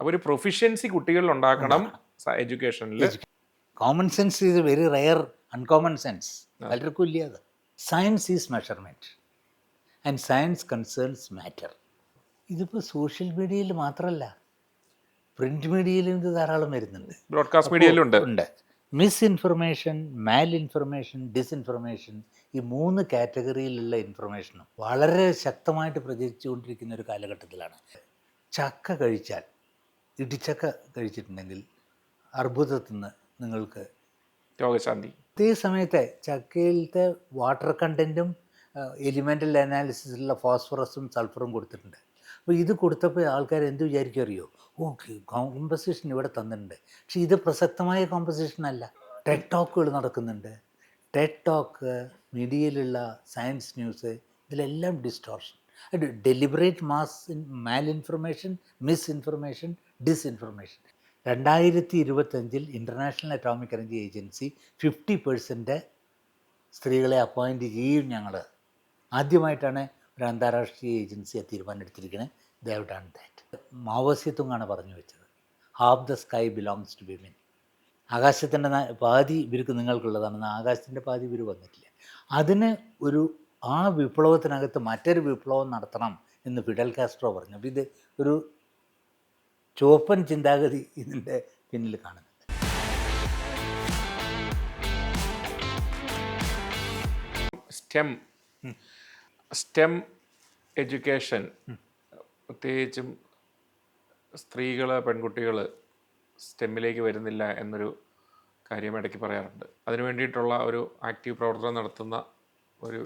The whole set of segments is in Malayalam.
അപ്പോൾ ഒരു പ്രൊഫിഷ്യൻസി കുട്ടികളിൽ ഉണ്ടാക്കണം എഡ്യൂക്കേഷനിൽ. Common sense is very rare, uncommon sense പലർക്കും ഇല്ല. അത് science is measurement and science concerns matter. ഇതിപ്പോൾ സോഷ്യൽ മീഡിയയിൽ മാത്രമല്ല, പ്രിൻറ്റ് മീഡിയയിലും ഇത് ധാരാളം വരുന്നുണ്ട്, ബ്രോഡ്കാസ്റ്റ് മീഡിയയിലും ഉണ്ട്. മിസ്ഇൻഫർമേഷൻ, മാൽ ഇൻഫർമേഷൻ, ഡിസ്ഇൻഫർമേഷൻ, ഈ 3 കാറ്റഗറിയിലുള്ള ഇൻഫർമേഷനും വളരെ ശക്തമായിട്ട് പ്രചരിച്ചുകൊണ്ടിരിക്കുന്ന ഒരു കാലഘട്ടത്തിലാണ്. ചക്ക കഴിച്ചാൽ, ഇടിച്ചക്ക കഴിച്ചിട്ടുണ്ടെങ്കിൽ അർബുദത്തിൽ നിന്ന് നിങ്ങൾക്ക് രോഗശാന്തി. അതേ സമയത്തെ ചക്കയിലത്തെ വാട്ടർ കണ്ടൻറ്റും എലിമെൻ്റൽ അനാലിസിസിലുള്ള ഫോസ്ഫറസും സൾഫറും കൊടുത്തിട്ടുണ്ട്. അപ്പോൾ ഇത് കൊടുത്തപ്പോൾ ആൾക്കാർ എന്ത് വിചാരിക്കും അറിയോ? ഓക്കെ, കോമ്പസിഷൻ ഇവിടെ തന്നിട്ടുണ്ട്. പക്ഷേ ഇത് പ്രസക്തമായ കോമ്പസിഷൻ അല്ല. ടെഡ് ടോക്കുകൾ നടക്കുന്നുണ്ട്. ടെഡ് ടോക്ക്, മീഡിയയിലുള്ള സയൻസ് ന്യൂസ്, ഇതിലെല്ലാം distortion, deliberate mal information, misinformation, disinformation. 2025 international atomic energy agency 50% സ്ത്രീകളെ അപ്പോയിൻറ്റ് ചെയ്യും. ഞങ്ങൾ ആദ്യമായിട്ടാണ് ഒരു അന്താരാഷ്ട്രീയ ഏജൻസിയെ തീരുമാനമെടുത്തിരിക്കുന്നത്. They have done that. മാവോസ്യത്തുങ്ങാണ് പറഞ്ഞു വെച്ചത്, half the sky belongs to women. ആകാശത്തിൻ്റെ പാതി ഇവർക്ക് നിങ്ങൾക്കുള്ളതാണെന്ന്, ആകാശത്തിൻ്റെ പാതി ഇവർ വന്നിട്ടില്ല. അതിന് ആ വിപ്ലവത്തിനകത്ത് മറ്റൊരു വിപ്ലവം നടത്തണം എന്ന് ഫിഡൽ കാസ്ട്രോ പറഞ്ഞു. അപ്പോൾ ഇത് ഒരു ചുവപ്പൻ ചിന്താഗതി ഇതിൻ്റെ പിന്നിൽ കാണുന്നുണ്ട്. സ്റ്റെം എഡ്യൂക്കേഷൻ, പ്രത്യേകിച്ചും സ്ത്രീകൾ, പെൺകുട്ടികൾ സ്റ്റെമ്മിലേക്ക് വരുന്നില്ല എന്നൊരു കാര്യം ഇടയ്ക്ക് പറയാറുണ്ട്. അതിനു വേണ്ടിയിട്ടുള്ള ഒരു ആക്റ്റീവ് പ്രവർത്തനം നടത്തുന്ന ഒരു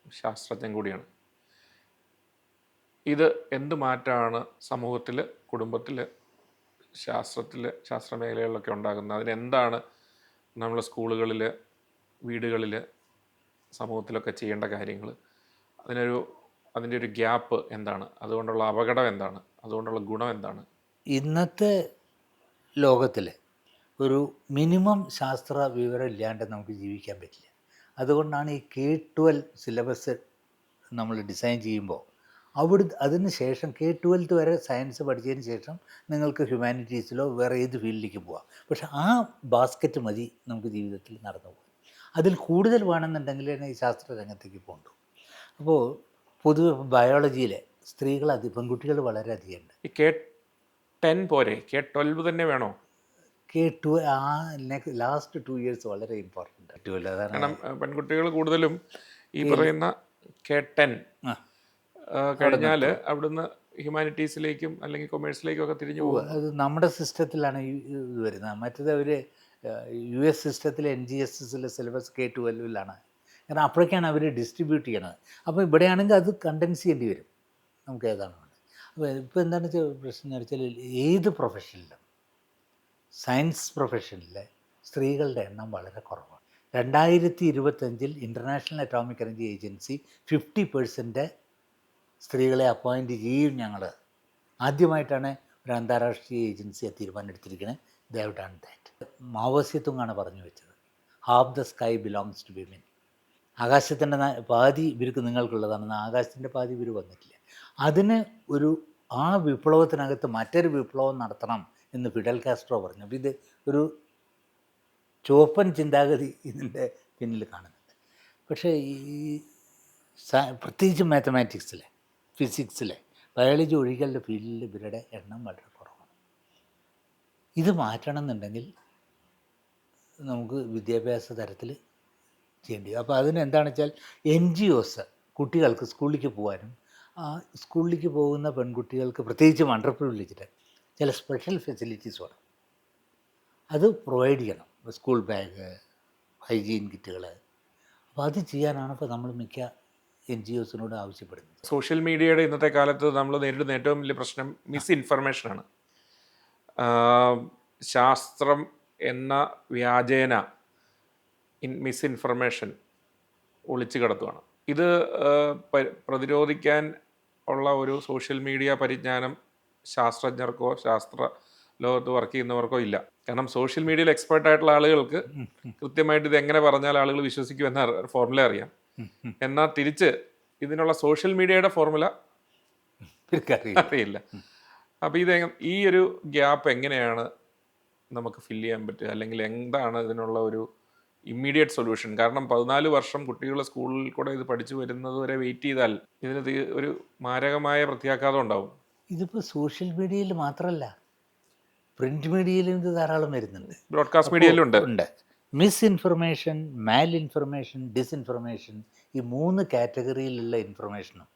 ശാസ്ത്രജ്ഞൻ കൂടിയാണ്. ഇത് എന്ത് മാറ്റമാണ് സമൂഹത്തിൽ, കുടുംബത്തിൽ, ശാസ്ത്രമേഖലകളിലൊക്കെ ഉണ്ടാകുന്നത്? അതിനെന്താണ് നമ്മൾ സ്കൂളുകളിൽ, വീടുകളിൽ, സമൂഹത്തിലൊക്കെ ചെയ്യേണ്ട കാര്യങ്ങൾ? അതിൻ്റെ ഒരു ഗ്യാപ്പ് എന്താണ്? അതുകൊണ്ടുള്ള അപകടം എന്താണ്? അതുകൊണ്ടുള്ള ഗുണം എന്താണ്? ഇന്നത്തെ ലോകത്തിൽ ഒരു മിനിമം ശാസ്ത്ര വിവരം ഇല്ലാണ്ട് നമുക്ക് ജീവിക്കാൻ പറ്റില്ല. അതുകൊണ്ടാണ് ഈ K-12 സിലബസ് നമ്മൾ ഡിസൈൻ ചെയ്യുമ്പോൾ അതിന് ശേഷം K-12 വരെ സയൻസ് പഠിച്ചതിന് ശേഷം നിങ്ങൾക്ക് ഹ്യൂമാനിറ്റീസിലോ വേറെ ഏത് ഫീൽഡിലേക്ക് പോകാം. പക്ഷെ ആ ബാസ്ക്കറ്റ് മതി നമുക്ക് ജീവിതത്തിൽ നടന്നു പോകാൻ. അതിൽ കൂടുതൽ വേണമെന്നുണ്ടെങ്കിൽ ഈ ശാസ്ത്ര രംഗത്തേക്ക് പോകണ്ടു. അപ്പോൾ പൊതുവെ ബയോളജിയിലെ സ്ത്രീകൾ പെൺകുട്ടികൾ വളരെയധികം ഉണ്ട്. ഈ K-10 പോരെ, K-12 തന്നെ വേണോ? K-12 ലാസ്റ്റ് 2 ഇയേഴ്സ് വളരെ ഇമ്പോർട്ടൻ്റ്. കാരണം പെൺകുട്ടികൾ കൂടുതലും ഈ പറയുന്ന K-10 കഴിഞ്ഞാൽ അവിടുന്ന് ഹ്യൂമാനിറ്റീസിലേക്കും അല്ലെങ്കിൽ കൊമേഴ്സിലേക്കും ഒക്കെ തിരിഞ്ഞു പോകും. അത് നമ്മുടെ സിസ്റ്റത്തിലാണ് ഇത് വരുന്നത്. മറ്റേത് അവർ US സിസ്റ്റത്തിലെ NGSSലെ സിലബസ് K-12 കാരണം അപ്പോഴേക്കാണ് അവർ ഡിസ്ട്രിബ്യൂട്ട് ചെയ്യണത്. അപ്പോൾ ഇവിടെയാണെങ്കിൽ അത് കണ്ടൻസ് ചെയ്യേണ്ടി വരും നമുക്ക് ഏതാണ് വേണ്ടത്. അപ്പോൾ ഇപ്പോൾ എന്താണ് പ്രശ്നം എന്ന് വെച്ചാൽ, ഏത് പ്രൊഫഷനിലും സയൻസ് പ്രൊഫഷനിൽ സ്ത്രീകളുടെ എണ്ണം വളരെ കുറവാണ്. 2025 ഇൻ്റർനാഷണൽ അറ്റോമിക് എനർജി ഏജൻസി 50% സ്ത്രീകളെ അപ്പോയിൻറ്റ് ചെയ്യും. ഞങ്ങൾ ആദ്യമായിട്ടാണ് ഒരു അന്താരാഷ്ട്രീയ ഏജൻസിയെ തീരുമാനമെടുത്തിരിക്കുന്നത്. They have done that. മാവോസ്യത്തുങ്ങാണ് പറഞ്ഞു വെച്ചത്, half the sky belongs to women. ആകാശത്തിൻ്റെ പാതി ഇവർക്ക് നിങ്ങൾക്കുള്ളതാണെന്ന്, ആകാശത്തിൻ്റെ പാതി ഇവർ വന്നിട്ടില്ല. അതിന് ആ വിപ്ലവത്തിനകത്ത് മറ്റൊരു വിപ്ലവം നടത്തണം എന്ന് ഫിഡൽ കാസ്ട്രോ പറഞ്ഞു. അപ്പോൾ ഇത് ഒരു ചുവപ്പൻ ചിന്താഗതി ഇതിൻ്റെ പിന്നിൽ കാണുന്നുണ്ട്. പക്ഷേ ഈ പ്രത്യേകിച്ച് മാത്തമാറ്റിക്സിലെ, ഫിസിക്സിലെ, ബയോളജി ഒഴികളുടെ ഫീൽഡിൽ ഇവരുടെ എണ്ണം വളരെ കുറവാണ്. ഇത് മാറ്റണം എന്നുണ്ടെങ്കിൽ നമുക്ക് വിദ്യാഭ്യാസ തരത്തിൽ ചെയ്യേണ്ടി വരും. അപ്പോൾ അതിനെന്താണെന്ന് വെച്ചാൽ NGOs കുട്ടികൾക്ക് സ്കൂളിലേക്ക് പോകാനും, സ്കൂളിലേക്ക് പോകുന്ന പെൺകുട്ടികൾക്ക് പ്രത്യേകിച്ചും അണ്ടർ പ്രിവിലേജ്ഡ് ചില സ്പെഷ്യൽ ഫെസിലിറ്റീസ് വേണം. അത് പ്രൊവൈഡ് ചെയ്യണം. സ്കൂൾ ബാഗ്, ഹൈജീൻ കിറ്റുകൾ. അപ്പോൾ അത് ചെയ്യാനാണ് ഇപ്പോൾ നമ്മൾ മിക്ക NGOസിനോട് ആവശ്യപ്പെടുന്നത്. സോഷ്യൽ മീഡിയയുടെ ഇന്നത്തെ കാലത്ത് നമ്മൾ നേരിടുന്ന ഏറ്റവും വലിയ പ്രശ്നം മിസ്ഇൻഫർമേഷനാണ്. ശാസ്ത്രം എന്ന വ്യാജേന മിസ്ഇൻഫർമേഷൻ ഒളിച്ചു കിടത്തുകയാണ്. ഇത് പ്രതിരോധിക്കാൻ ഉള്ള ഒരു സോഷ്യൽ മീഡിയ പരിജ്ഞാനം ശാസ്ത്രജ്ഞർക്കോ ശാസ്ത്ര ലോകത്ത് വർക്ക് ചെയ്യുന്നവർക്കോ ഇല്ല. കാരണം സോഷ്യൽ മീഡിയയിൽ എക്സ്പേർട്ടായിട്ടുള്ള ആളുകൾക്ക് കൃത്യമായിട്ട് ഇത് എങ്ങനെ പറഞ്ഞാൽ ആളുകൾ വിശ്വസിക്കുമെന്ന ഫോർമുല അറിയാം. എന്നാൽ തിരിച്ച് ഇതിനുള്ള സോഷ്യൽ മീഡിയയുടെ ഫോർമുല അറിയില്ല. അപ്പോൾ ഈ ഒരു ഗ്യാപ്പ് എങ്ങനെയാണ് നമുക്ക് ഫില്ല് ചെയ്യാൻ പറ്റുക, അല്ലെങ്കിൽ എന്താണ് ഇതിനുള്ള ഒരു ഇമ്മീഡിയറ്റ് സൊല്യൂഷൻ? കാരണം 14 വർഷം കുട്ടികൾ സ്കൂളിൽ കൂടെ ഇത് പഠിച്ചു വരുന്നത് വരെ വെയിറ്റ് ചെയ്താൽ ഇതിന് ഒരു മാരകമായ പ്രത്യാഘാതം ഉണ്ടാവും. ഇതിപ്പോൾ സോഷ്യൽ മീഡിയയിൽ മാത്രമല്ല, പ്രിന്റ് മീഡിയയിലും ഇത് ധാരാളം വരുന്നുണ്ട്. ബ്രോഡ്കാസ്റ്റ് മീഡിയയിലും ഉണ്ട്. ഉണ്ട്. മിസ്ഇൻഫർമേഷൻ, മാൽ ഇൻഫർമേഷൻ, ഡിസ്ഇൻഫർമേഷൻ, ഈ 3 കാറ്റഗറിയിലുള്ള ഇൻഫർമേഷനും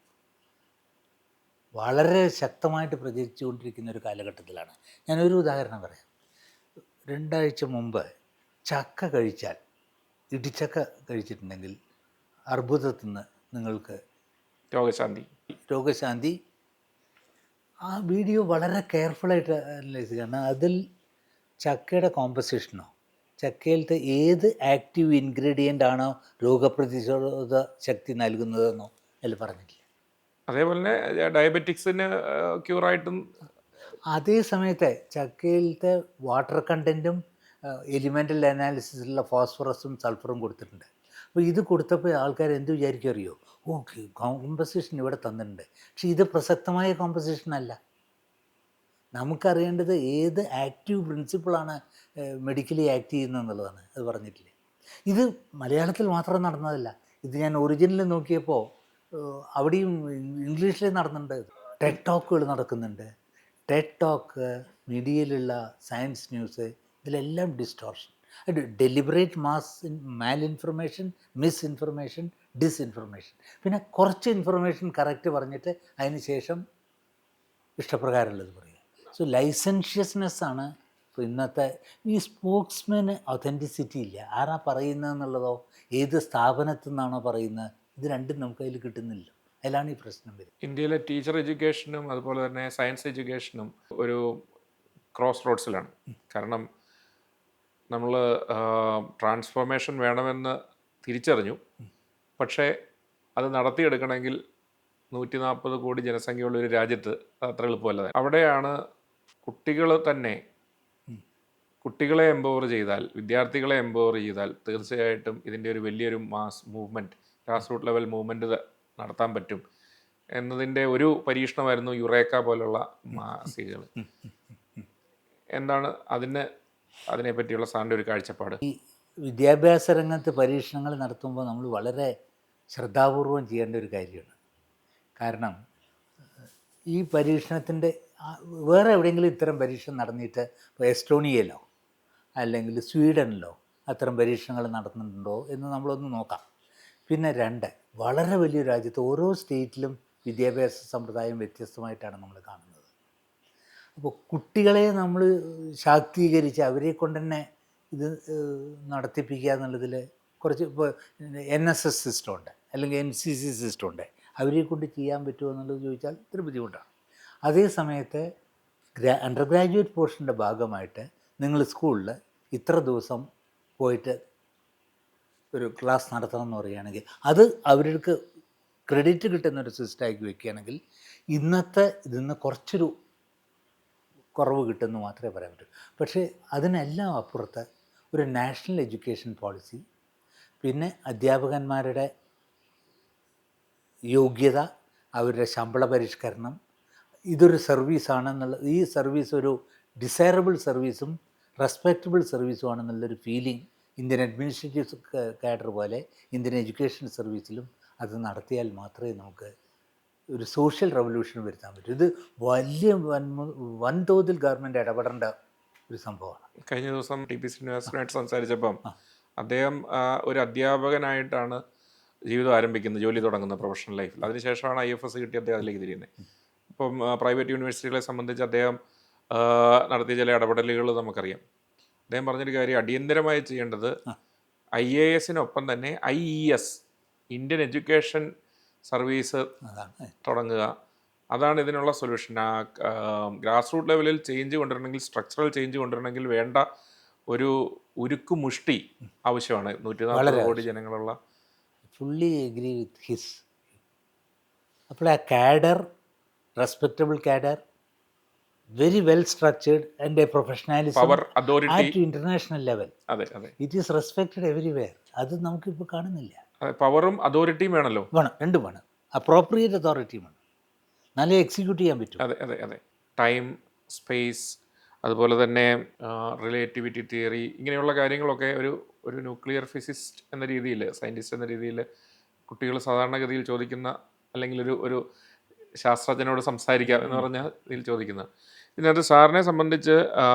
വളരെ ശക്തമായിട്ട് പ്രചരിച്ചുകൊണ്ടിരിക്കുന്ന ഒരു കാലഘട്ടത്തിലാണ്. ഞാനൊരു ഉദാഹരണം പറയാം. 2 ആഴ്ച മുമ്പ് ചക്ക കഴിച്ചാൽ, ഇടിച്ചക്ക കഴിച്ചിട്ടുണ്ടെങ്കിൽ അർബുദത്തിൽ നിന്ന് നിങ്ങൾക്ക് രോഗശാന്തി. ആ വീഡിയോ വളരെ കെയർഫുള്ളായിട്ട് അനലൈസ് ചെയ്യണം. അതിൽ ചക്കയുടെ കോമ്പസിഷനോ ചക്കയിലത്തെ ഏത് ആക്റ്റീവ് ഇൻഗ്രീഡിയൻ്റ് ആണോ രോഗപ്രതിരോധ ശക്തി നൽകുന്നതെന്നോ അതിൽ പറഞ്ഞിട്ടില്ല. അതേപോലെ തന്നെ ഡയബറ്റിക്സിന് ക്യൂറായിട്ടും. അതേ സമയത്ത് ചക്കയിലത്തെ വാട്ടർ കണ്ടൻറ്റും എലിമെൻ്റൽ അനാലിസിസിലുള്ള ഫോസ്ഫറസും സൾഫറും കൊടുത്തിട്ടുണ്ട്. അപ്പോൾ ഇത് കൊടുത്തപ്പോൾ ആൾക്കാർ എന്ത് വിചാരിക്കും അറിയോ? ഓക്കെ, കോമ്പസിഷൻ ഇവിടെ തന്നിട്ടുണ്ട്. പക്ഷേ ഇത് പ്രസക്തമായ കോമ്പസിഷൻ അല്ല. നമുക്കറിയേണ്ടത് ഏത് ആക്റ്റീവ് പ്രിൻസിപ്പിളാണ് മെഡിക്കലി ആക്ട് ചെയ്യുന്നതെന്നുള്ളതാണ്. അത് പറഞ്ഞിട്ടില്ലേ. ഇത് മലയാളത്തിൽ മാത്രം നടന്നതല്ല. ഇത് ഞാൻ ഒറിജിനൽ നോക്കിയപ്പോൾ അവിടെയും ഇംഗ്ലീഷിൽ നടന്നുണ്ട്. ടെഡ് ടോക്കുകൾ നടക്കുന്നുണ്ട്. ടെഡ് ടോക്ക്, മീഡിയയിലുള്ള സയൻസ് ന്യൂസ്, ഇതിലെല്ലാം distortion, deliberate mal information, misinformation, disinformation. പിന്നെ കുറച്ച് ഇൻഫർമേഷൻ കറക്റ്റ് പറഞ്ഞിട്ട് അതിന് ശേഷം ഇഷ്ടപ്രകാരമുള്ളത് പറയുക. സോ ലൈസൻഷ്യസ്നെസ്സാണ് ഇപ്പോൾ ഇന്നത്തെ ഈ സ്പോക്സ്മാന്. ഒതൻറ്റിസിറ്റി ഇല്ല. ആരാ പറയുന്നതെന്നുള്ളതോ ഏത് സ്ഥാപനത്തിൽ നിന്നാണോ പറയുന്നത്, ഇത് രണ്ടും നമുക്ക് അതിൽ കിട്ടുന്നില്ല. അതിലാണ് ഈ പ്രശ്നം വരുന്നത്. ഇന്ത്യയിലെ ടീച്ചർ എഡ്യൂക്കേഷനും അതുപോലെ തന്നെ സയൻസ് എഡ്യൂക്കേഷനും ഒരു ക്രോസ് റോഡ്സിലാണ്. കാരണം നമ്മൾ ട്രാൻസ്ഫോർമേഷൻ വേണമെന്ന് തിരിച്ചറിഞ്ഞു. പക്ഷേ അത് നടത്തിയെടുക്കണമെങ്കിൽ 140 കോടി ജനസംഖ്യയുള്ള ഒരു രാജ്യത്ത് അത്ര എളുപ്പമല്ല. അവിടെയാണ് കുട്ടികളെ എംപവർ ചെയ്താൽ, വിദ്യാർത്ഥികളെ എംപവർ ചെയ്താൽ തീർച്ചയായിട്ടും ഇതിൻ്റെ ഒരു വലിയൊരു mass movement, grass root level movement നടത്താൻ പറ്റും എന്നതിൻ്റെ ഒരു പരീക്ഷണമായിരുന്നു യുറേക്ക പോലുള്ള മാസികകൾ. എന്താണ് അതിനെപ്പറ്റിയുള്ള സാറിൻ്റെ ഒരു കാഴ്ചപ്പാട്? ഈ വിദ്യാഭ്യാസ രംഗത്ത് പരീക്ഷണങ്ങൾ നടത്തുമ്പോൾ നമ്മൾ വളരെ ശ്രദ്ധാപൂർവം ചെയ്യേണ്ട ഒരു കാര്യമാണ്. കാരണം ഈ പരീക്ഷണത്തിൻ്റെ വേറെ എവിടെയെങ്കിലും ഇത്തരം പരീക്ഷണം നടന്നിട്ട്, ഇപ്പോൾ എസ്റ്റോണിയയിലോ അല്ലെങ്കിൽ സ്വീഡനിലോ അത്തരം പരീക്ഷണങ്ങൾ നടത്തുന്നുണ്ടോ എന്ന് നമ്മളൊന്ന് നോക്കാം. പിന്നെ 2, വളരെ വലിയ രാജ്യത്ത് ഓരോ സ്റ്റേറ്റിലും വിദ്യാഭ്യാസ സമ്പ്രദായം വ്യത്യസ്തമായിട്ടാണ് നമ്മൾ കാണുന്നത്. അപ്പോൾ കുട്ടികളെ നമ്മൾ ശാക്തീകരിച്ച് അവരെ കൊണ്ട് തന്നെ ഇത് നടത്തിപ്പിക്കുക എന്നുള്ളതിൽ കുറച്ച്, ഇപ്പോൾ NSS സിസ്റ്റമുണ്ട് അല്ലെങ്കിൽ NCC സിസ്റ്റമുണ്ട്, അവരെ കൊണ്ട് ചെയ്യാൻ പറ്റുമോ എന്നുള്ളത് ചോദിച്ചാൽ ഇത്തിരി ബുദ്ധിമുട്ടാണ്. അതേ സമയത്ത് അണ്ടർ ഗ്രാജുവേറ്റ് പോർഷൻ്റെ ഭാഗമായിട്ട് നിങ്ങൾ സ്കൂളിൽ ഇത്ര ദിവസം പോയിട്ട് ഒരു ക്ലാസ് നടത്തണം എന്ന് പറയുകയാണെങ്കിൽ അത് അവർക്ക് ക്രെഡിറ്റ് കിട്ടുന്നൊരു സിസ്റ്റമാക്കി വയ്ക്കുകയാണെങ്കിൽ ഇതിന്ന് കുറച്ചൊരു കുറവ് കിട്ടുമെന്ന് മാത്രമേ പറയാൻ പറ്റൂ. പക്ഷേ അതിനെല്ലാം അപ്പുറത്ത് ഒരു നാഷണൽ എഡ്യൂക്കേഷൻ പോളിസി, പിന്നെ അധ്യാപകന്മാരുടെ യോഗ്യത, അവരുടെ ശമ്പള പരിഷ്കരണം, ഇതൊരു സർവീസാണെന്നുള്ള, ഈ സർവീസ് ഒരു ഡിസൈറബിൾ സർവീസും റെസ്പെക്റ്റബിൾ സർവീസും ആണെന്നുള്ളൊരു ഫീലിംഗ് ഇന്ത്യൻ അഡ്മിനിസ്ട്രേറ്റീവ് കാഡർ പോലെ ഇന്ത്യൻ എഡ്യൂക്കേഷൻ സർവീസിലും അത് നടത്തിയാൽ മാത്രമേ നമുക്ക് ഒരു സോഷ്യൽ റവല്യൂഷൻ വരുത്താൻ പറ്റും. ഇത് വലിയ വൻതോതിൽ ഗവൺമെൻറ് ഇടപെടേണ്ട ഒരു സംഭവമാണ്. കഴിഞ്ഞ ദിവസം TP ശ്രീനിവാസനുമായിട്ട് സംസാരിച്ചപ്പം അദ്ദേഹം ഒരു അധ്യാപകനായിട്ടാണ് ജീവിതം ആരംഭിക്കുന്നത്, ജോലി തുടങ്ങുന്ന പ്രൊഫഷണൽ ലൈഫിൽ. അതിനുശേഷമാണ് IFS കിട്ടി അദ്ദേഹം അതിലേക്ക് തിരിയുന്നത്. ഇപ്പം പ്രൈവറ്റ് യൂണിവേഴ്സിറ്റികളെ സംബന്ധിച്ച് അദ്ദേഹം നടത്തിയ ചില ഇടപെടലുകൾ നമുക്കറിയാം. അദ്ദേഹം പറഞ്ഞൊരു കാര്യം, അടിയന്തരമായി ചെയ്യേണ്ടത് IASനൊപ്പം തന്നെ IES, ഇന്ത്യൻ എഡ്യൂക്കേഷൻ സർവീസ് തുടങ്ങുക. അതാണ് ഇതിനുള്ള സൊല്യൂഷൻ. ഗ്രാസ് റൂട്ട് ലെവലിൽ ചേഞ്ച് കൊണ്ടുവരണമെങ്കിൽ, സ്ട്രക്ചറൽ ചേഞ്ച് കൊണ്ടുവരണമെങ്കിൽ വേണ്ട ഒരു ഉരുക്കു മുഷ്ടി ആവശ്യമാണ്. 140 കോടി ജനങ്ങളുള്ള. Fully agree with his. അപ്പോൾ ആ cadre, respectable cadre, very well structured and a professionalism, power, authority at international level. അതെ അതെ, ഇറ്റ് ഈസ് റെസ്പെക്റ്റഡ് എവരിവെയർ. അത് നമുക്കിപ്പോൾ കാണുന്നില്ല. പവറും അതോറിറ്റിയും വേണമല്ലോ. വേണം, രണ്ടും വേണം. അപ്രോപ്രിയേറ്റ് അതോറിറ്റി വേണം, നല്ല എക്സിക്യൂട്ട് ചെയ്യാൻ പറ്റും. അതെ അതെ അതെ. ടൈം സ്പേസ്, അതുപോലെ തന്നെ റിലേറ്റിവിറ്റി തിയറി, ഇങ്ങനെയുള്ള കാര്യങ്ങളൊക്കെ ഒരു ഒരു ന്യൂക്ലിയർ ഫിസിസ്റ്റ് എന്ന രീതിയിൽ, സയൻറ്റിസ്റ്റ് എന്ന രീതിയിൽ കുട്ടികൾ സാധാരണഗതിയിൽ ചോദിക്കുന്ന, അല്ലെങ്കിൽ ഒരു ഒരു ശാസ്ത്രജ്ഞനോട് സംസാരിക്കാം എന്ന് പറഞ്ഞാൽ ഇതിൽ ചോദിക്കുന്നത്. ഇതിനകത്ത് സാറിനെ സംബന്ധിച്ച്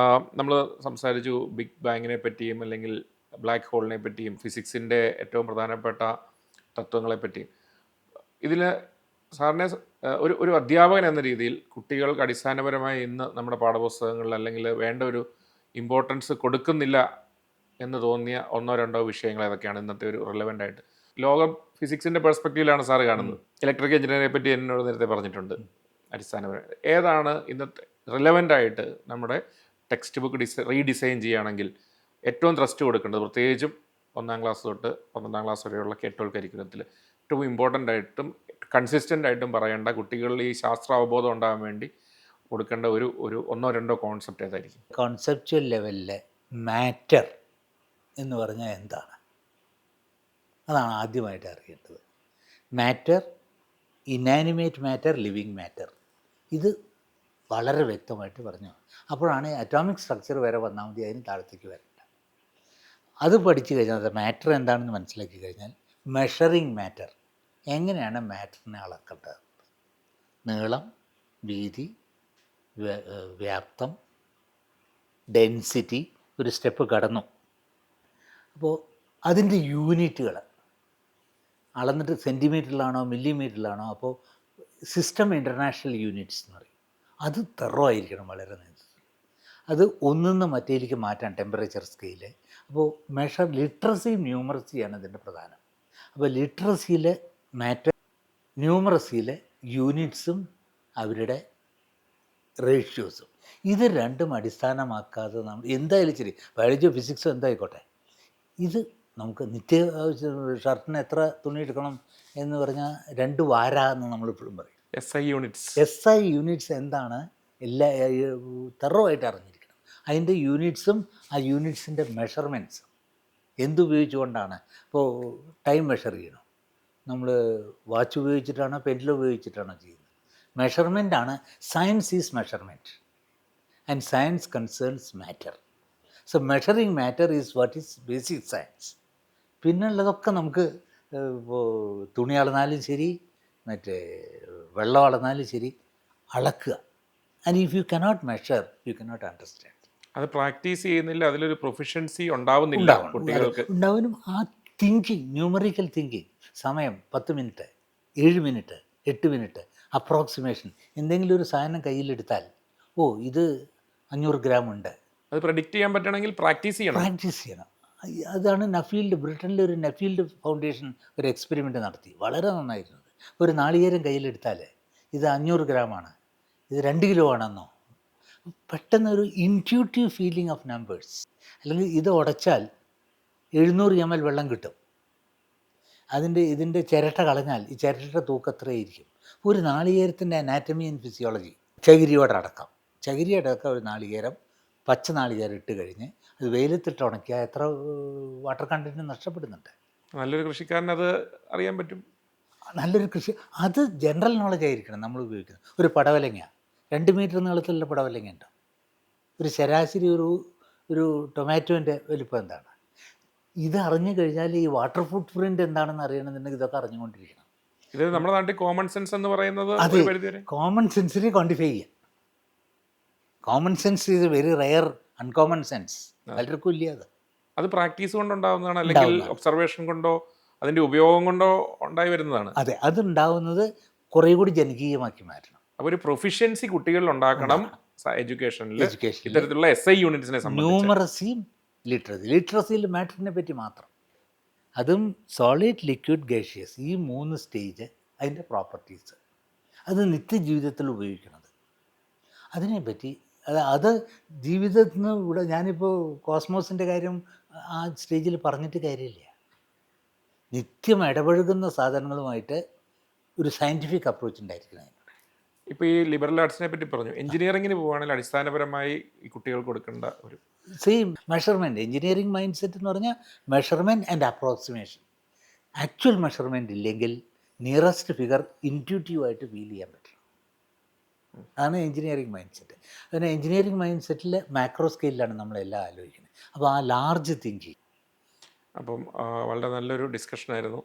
നമ്മൾ സംസാരിച്ചു ബിഗ് ബാങ്ങിനെ പറ്റിയും അല്ലെങ്കിൽ ബ്ലാക്ക് ഹോളിനെ പറ്റിയും ഫിസിക്സിൻ്റെ ഏറ്റവും പ്രധാനപ്പെട്ട തത്വങ്ങളെ പറ്റിയും. ഇതിൽ സാറിനെ ഒരു ഒരു അധ്യാപകൻ എന്ന രീതിയിൽ കുട്ടികൾക്ക് അടിസ്ഥാനപരമായി ഇന്ന് നമ്മുടെ പാഠപുസ്തകങ്ങളിൽ അല്ലെങ്കിൽ വേണ്ട ഒരു ഇമ്പോർട്ടൻസ് കൊടുക്കുന്നില്ല എന്ന് തോന്നിയ ഒന്നോ രണ്ടോ വിഷയങ്ങൾ ഏതൊക്കെയാണ് ഇന്നത്തെ ഒരു റിലവൻ്റ് ആയിട്ട്? ലോകം ഫിസിക്സിൻ്റെ പെർസ്പെക്റ്റീവിലാണ് സാറ് കാണുന്നത്. ഇലക്ട്രിക് എഞ്ചിനീയറിനെ പറ്റി എന്നോട് നേരത്തെ പറഞ്ഞിട്ടുണ്ട്. അടിസ്ഥാനപരമായി ഏതാണ് ഇന്നത്തെ റിലവൻ്റ് ആയിട്ട് നമ്മുടെ ടെക്സ്റ്റ് ബുക്ക് റീഡിസൈൻ ചെയ്യുകയാണെങ്കിൽ ഏറ്റവും ത്രസ്റ്റ് കൊടുക്കേണ്ടത്, പ്രത്യേകിച്ചും 1ാം ക്ലാസ് തൊട്ട് 12ാം ക്ലാസ് വരെയുള്ള K-12 കരിക്കുലത്തിൽ ഏറ്റവും ഇമ്പോർട്ടൻ്റ് ആയിട്ടും കൺസിസ്റ്റൻ്റ് ആയിട്ടും പറയേണ്ട, കുട്ടികളിൽ ഈ ശാസ്ത്ര അവബോധം ഉണ്ടാകാൻ വേണ്ടി കൊടുക്കേണ്ട ഒരു ഒരു ഒന്നോ രണ്ടോ കോൺസെപ്റ്റ് ഏതായിരിക്കും? കോൺസെപ്ച്വൽ ലെവലിൽ മാറ്റർ എന്ന് പറഞ്ഞാൽ എന്താണ്, അതാണ് ആദ്യമായിട്ട് അറിയേണ്ടത്. Matter, inanimate matter, living matter, ഇത് വളരെ വ്യക്തമായിട്ട് പറഞ്ഞു. അപ്പോഴാണ് അറ്റോമിക് സ്ട്രക്ചർ വരെ വന്നാൽ മതി, അതിന് താഴത്തേക്ക് വരണ്ട. അത് പഠിച്ചു കഴിഞ്ഞാൽ, അത് മാറ്റർ എന്താണെന്ന് മനസ്സിലാക്കി കഴിഞ്ഞാൽ, മെഷറിങ് മാറ്റർ, എങ്ങനെയാണ് മാറ്ററിനെ അളക്കേണ്ടത്, നീളം, വീതി, വ്യാപ്തം, ഡെൻസിറ്റി, ഒരു സ്റ്റെപ്പ് കടന്നു. അപ്പോൾ അതിൻ്റെ യൂണിറ്റുകൾ അളന്നിട്ട് സെൻറ്റിമീറ്ററിലാണോ മില്ലിമീറ്ററിലാണോ, അപ്പോൾ സിസ്റ്റം ഇൻ്റർനാഷണൽ യൂണിറ്റ്സ് എന്ന് പറയും. അത് തെറോ ആയിരിക്കണം, വളരെ നേരത്തെ. അത് ഒന്നിന്ന് മറ്റേലേക്ക് മാറ്റാൻ ടെമ്പറേച്ചർ സ്കെയില്. അപ്പോൾ ലിറ്ററസിയും ന്യൂമറസിയാണ് ഇതിൻ്റെ പ്രധാനം. അപ്പോൾ ലിറ്ററസിയിൽ മാറ്റർ, ന്യൂമറസിയിലെ യൂണിറ്റ്സും അവരുടെ റേഷ്യോസും, ഇത് രണ്ടും അടിസ്ഥാനമാക്കാതെ നമ്മൾ എന്തായാലും ശരി, ബയോളജിയോ ഫിസിക്സോ എന്തായിക്കോട്ടെ, ഇത് നമുക്ക് നിത്യ ഷർട്ടിന് എത്ര തുണി എടുക്കണം എന്ന് പറഞ്ഞാൽ 2 വാര എന്ന് നമ്മളിപ്പോഴും പറയും. SI units. SI യൂണിറ്റ്സ് എന്താണ് എല്ലാ തെറോവായിട്ട് അറിഞ്ഞിരിക്കണം. അതിൻ്റെ യൂണിറ്റ്സും ആ യൂണിറ്റ്സിൻ്റെ മെഷർമെൻറ്റ്സും എന്തുപയോഗിച്ചുകൊണ്ടാണ്. ഇപ്പോൾ ടൈം മെഷർ ചെയ്യണം, നമ്മൾ വാച്ച് ഉപയോഗിച്ചിട്ടാണോ പെൻസിൽ ഉപയോഗിച്ചിട്ടാണോ ചെയ്യുന്നത്? മെഷർമെൻ്റാണ്. Science is measurement and science concerns matter. So measuring matter is what is basic science. പിന്നുള്ളതൊക്കെ നമുക്ക് ഇപ്പോൾ തുണി അളന്നാലും ശരി, മറ്റേ വെള്ളം അളന്നാലും ശരി, അളക്കുക. And if you cannot measure you cannot understand. അത് പ്രാക്ടീസ് ചെയ്യുന്നില്ല, അതിലൊരു പ്രൊഫിഷ്യൻസി ഉണ്ടാവുന്നില്ല കുട്ടികൾക്ക്. ഉണ്ടാവനും ആ തിങ്കിങ്, ന്യൂമറിക്കൽ തിങ്കിങ്, സമയം 10 മിനിറ്റ്, 7 മിനിറ്റ്, 8 മിനിറ്റ്, അപ്രോക്സിമേഷൻ. എന്തെങ്കിലും ഒരു സാധനം കയ്യിലെടുത്താൽ, ഓ ഇത് 500 ഗ്രാം ഉണ്ട്, അത് പ്രെഡിക്റ്റ് ചെയ്യാൻ പറ്റണമെങ്കിൽ പ്രാക്ടീസ് ചെയ്യണം. അതാണ് നഫീൽഡ്, ബ്രിട്ടനിലെ ഒരു നഫീൽഡ് ഫൗണ്ടേഷൻ ഒരു എക്സ്പെരിമെൻ്റ് നടത്തി, വളരെ നന്നായിരുന്നത്. ഒരു നാളികേരം കയ്യിലെടുത്താൽ ഇത് 500 ഗ്രാമാണ്, ഇത് 2 കിലോ ആണെന്നോ, പെട്ടെന്നൊരു ഇൻറ്റ്യൂട്ടീവ് ഫീലിംഗ് ഓഫ് നമ്പേഴ്സ്. അല്ലെങ്കിൽ ഇത് ഉടച്ചാൽ 700 ml വെള്ളം കിട്ടും, ഇതിൻ്റെ ചിരട്ട കളഞ്ഞാൽ ഈ ചിരട്ട തൂക്കം എത്രയായിരിക്കും. ഒരു നാളികേരത്തിൻ്റെ അനാറ്റമി ആൻഡ് ഫിസിയോളജി, ചകിരിയോടടക്കം ഒരു നാളികേരം, പച്ച നാളികേരം ഇട്ട് കഴിഞ്ഞ് അത് വെയിലത്തിട്ട് ഉണക്കിയാൽ എത്ര വാട്ടർ കണ്ടൻറ്റ് നഷ്ടപ്പെടുന്നുണ്ട്. നല്ലൊരു കൃഷിക്കാരന് അത് അറിയാൻ പറ്റും. നല്ലൊരു കൃഷി, അത് ജനറൽ നോളജ് ആയിരിക്കണം നമ്മൾ ഉപയോഗിക്കുന്നത്. ഒരു പടവലങ്ങ 2 മീറ്റർ നീളത്തിലുള്ള പടവലങ്ങ ഉണ്ട്. ഒരു ശരാശരി ഒരു ടൊമാറ്റോൻ്റെ വലിപ്പം എന്താണ്? ഇത് അറിഞ്ഞു കഴിഞ്ഞാൽ ഈ വാട്ടർ ഫുട് പ്രിൻ്റ് എന്താണെന്ന് അറിയണമെന്നുണ്ടെങ്കിൽ ഇതൊക്കെ അറിഞ്ഞുകൊണ്ടിരിക്കണം. ഇത് നമ്മുടെ നാട്ടിൽ കോമൺ സെൻസ് എന്ന് പറയുന്നത് അത് കോമൺ സെൻസിനെ ക്വാണ്ടിഫൈ ചെയ്യാം. Common sense is very rare, uncommon sense പലർക്കും ഇല്ല. അത് പ്രാക്ടീസ് കൊണ്ടുണ്ടാവുന്നതാണ്, അല്ലെങ്കിൽ ഒബ്സർവേഷൻ കൊണ്ടോ അതിൻ്റെ ഉപയോഗം കൊണ്ടോ ഉണ്ടായി വരുന്നതാണ്. അതെ, അതുണ്ടാവുന്നത് കുറേ കൂടി ജനകീയമാക്കി മാറ്റണം. അപ്പോൾ ഒരു പ്രൊഫിഷ്യൻസി കുട്ടികളിൽ ഉണ്ടാക്കണം എഡ്യൂക്കേഷനിൽ ഇത്തരത്തിലുള്ള SI യൂണിറ്റ്സിനെ സംബന്ധിച്ച്. ന്യൂമറസിയും ലിറ്ററസിയിൽ മാറ്ററിനെ പറ്റി മാത്രം. അതും സോളിഡ്, ലിക്വിഡ്, ഗേഷ്യസ്, ഈ 3 സ്റ്റേജ്, അതിൻ്റെ പ്രോപ്പർട്ടീസ്, അത് നിത്യജീവിതത്തിൽ ഉപയോഗിക്കുന്നത്. അതിനെപ്പറ്റി അത് ജീവിതത്തിൽ നിന്ന് ഇവിടെ ഞാനിപ്പോൾ കോസ്മോസിൻ്റെ കാര്യം ആ സ്റ്റേജിൽ പറഞ്ഞിട്ട് കാര്യമില്ല. നിത്യം ഇടപഴകുന്ന സാധനങ്ങളുമായിട്ട് ഒരു സയൻറ്റിഫിക് അപ്രോച്ച് ഉണ്ടായിരിക്കണം. ഇപ്പോൾ ഈ ലിബറൽ ആർട്സിനെ പറ്റി പറഞ്ഞു, എഞ്ചിനീയറിങ്ങിന് പോവുകയാണെങ്കിൽ അടിസ്ഥാനപരമായി ഈ കുട്ടികൾക്ക് കൊടുക്കേണ്ട ഒരു same measurement. Engineering mind set എന്ന് പറഞ്ഞാൽ measurement and approximation. Actual measurement ഇല്ലെങ്കിൽ നിയറസ്റ്റ് ഫിഗർ ഇൻറ്റ്യൂട്ടീവായിട്ട് ഫീൽ ചെയ്യാൻ പറ്റണം. അതാണ് എഞ്ചിനീയറിംഗ് മൈൻഡ് സെറ്റ്. അതിന് എഞ്ചിനീയറിംഗ് മൈൻഡ് സെറ്റിൽ മാക്രോ സ്കെയിലാണ് നമ്മളെല്ലാം ആലോചിക്കുന്നത്. അപ്പോൾ ആ ലാർജ് തിങ്കിങ്. അപ്പം വളരെ നല്ലൊരു ഡിസ്കഷനായിരുന്നു.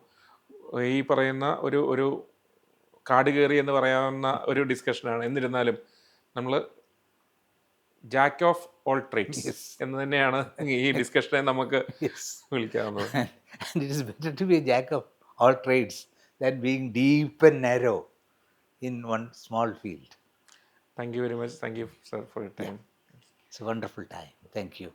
ഈ പറയുന്ന ഒരു ഒരു കാട് കയറി എന്ന് പറയാവുന്ന ഒരു ഡിസ്കഷനാണ്. എന്നിരുന്നാലും നമ്മൾ jack of all trades yes, എന്ന് തന്നെയാണ് ഈ ഡിസ്കഷനെ നമുക്ക് യെസ്. വിളിക്കാവുന്നത്. And it is better to be a jack of all trades than being deep and narrow in one small field. Thank you very much. Thank you sir for your time. It's a wonderful time. Thank you.